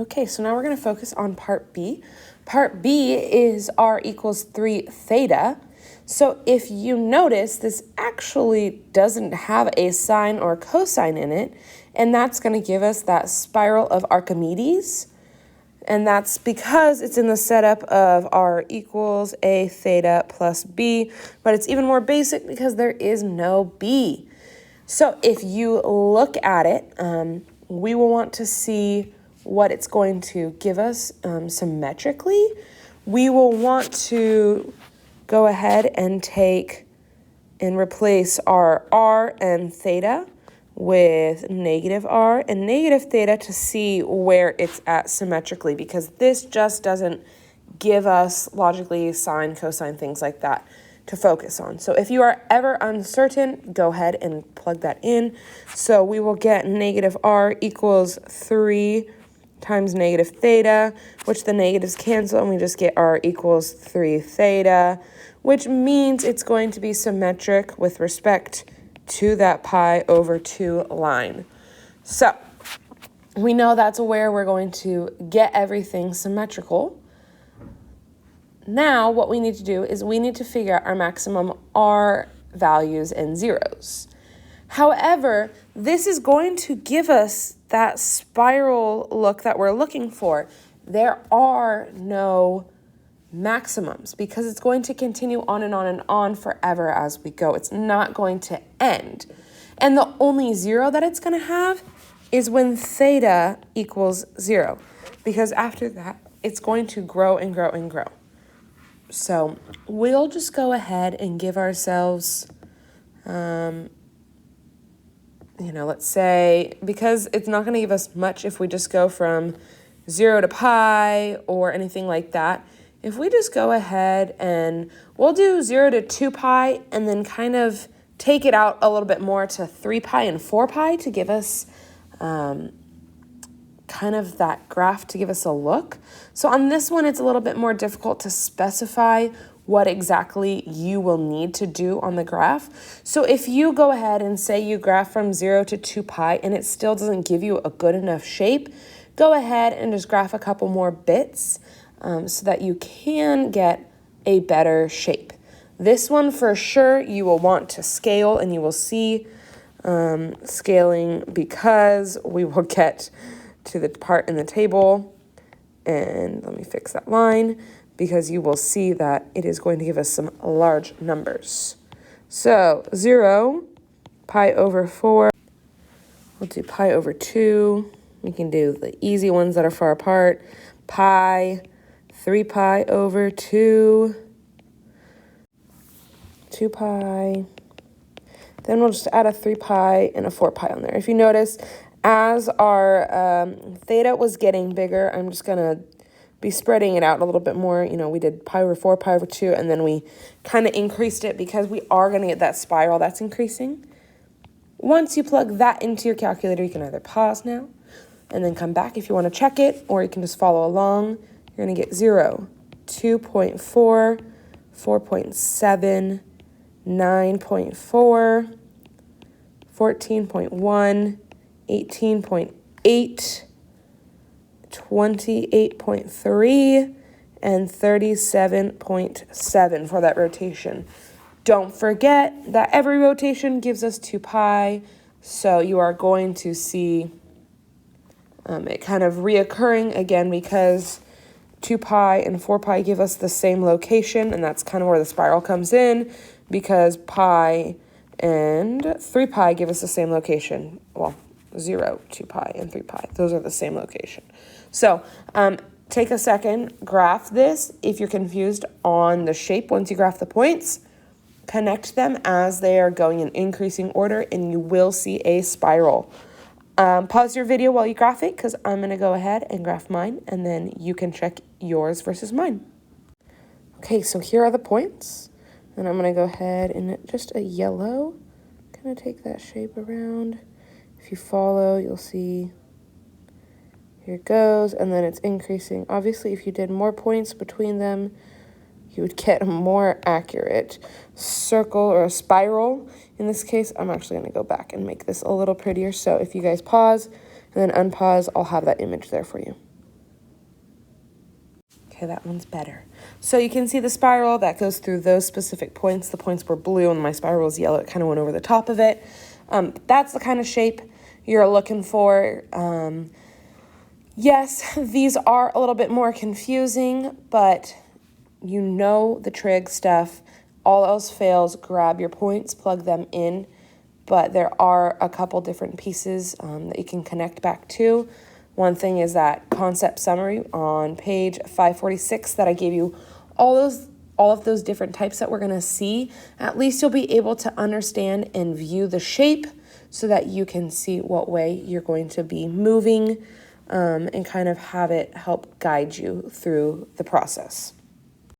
Okay, so now we're going to focus on part B. Part B is r equals 3 theta. So if you notice, this actually doesn't have a sine or cosine in it, and that's going to give us that spiral of Archimedes. And that's because it's in the setup of r equals a theta plus b, but it's even more basic because there is no b. So if you look at it, we will want to see what it's going to give us symmetrically. We will want to go ahead and take and replace our r and theta with negative r and negative theta to see where it's at symmetrically, because this just doesn't give us logically sine, cosine, things like that to focus on. So if you are ever uncertain, go ahead and plug that in. So we will get negative r equals 3 times negative theta, which the negatives cancel, and we just get r equals 3 theta, which means it's going to be symmetric with respect to that pi over 2 line. So we know that's where we're going to get everything symmetrical. Now what we need to do is we need to figure out our maximum r values and zeros. However, this is going to give us that spiral look that we're looking for. There are no maximums because it's going to continue on and on and on forever as we go. It's not going to end. And the only zero that it's going to have is when theta equals 0, because after that, it's going to grow and grow and grow. So we'll just go ahead and give ourselves, let's say, because it's not going to give us much if we just go from 0 to pi or anything like that. If we just go ahead and we'll do 0 to 2 pi and then kind of take it out a little bit more to 3 pi and 4 pi to give us kind of that graph to give us a look. So on this one, it's a little bit more difficult to specify what exactly you will need to do on the graph. So if you go ahead and say you graph from 0 to 2 pi and it still doesn't give you a good enough shape, go ahead and just graph a couple more bits so that you can get a better shape. This one for sure you will want to scale, and you will see scaling because we will get to the part in the table, and let me fix that line, because you will see that it is going to give us some large numbers. So 0, pi over 4, we'll do pi over 2, we can do the easy ones that are far apart, pi, 3 pi over 2, 2 pi, then we'll just add a 3 pi and a 4 pi on there. If you notice, as our theta was getting bigger, I'm just going to be spreading it out a little bit more. We did pi over 4, pi over 2, and then we kind of increased it because we are going to get that spiral that's increasing. Once you plug that into your calculator, you can either pause now and then come back if you want to check it, or you can just follow along. You're going to get 0, 2.4, 4.7, 9.4, 14.1, 18.8, 28.3, and 37.7 for that rotation. Don't forget that every rotation gives us 2 pi, so you are going to see it kind of reoccurring again because 2 pi and 4 pi give us the same location, and that's kind of where the spiral comes in, because pi and 3 pi give us the same location. Well, 0, 2 pi, and 3 pi. Those are the same location. So take a second, graph this. If you're confused on the shape, once you graph the points, connect them as they are going in increasing order, and you will see a spiral. Pause your video while you graph it, because I'm going to go ahead and graph mine, and then you can check yours versus mine. Okay, so here are the points, and I'm going to go ahead and just a yellow, kind of take that shape around. If you follow, you'll see here it goes, and then it's increasing. Obviously, if you did more points between them, you would get a more accurate circle or a spiral. In this case, I'm actually going to go back and make this a little prettier. So if you guys pause and then unpause, I'll have that image there for you. Okay, that one's better. So you can see the spiral that goes through those specific points. The points were blue and my spiral was yellow. It kind of went over the top of it. That's the kind of shape you're looking for. Yes, these are a little bit more confusing, but you know the trig stuff. All else fails, grab your points, plug them in. But there are a couple different pieces that you can connect back to. One thing is that concept summary on page 546 that I gave you all of those different types that we're going to see. At least you'll be able to understand and view the shape so that you can see what way you're going to be moving and kind of have it help guide you through the process.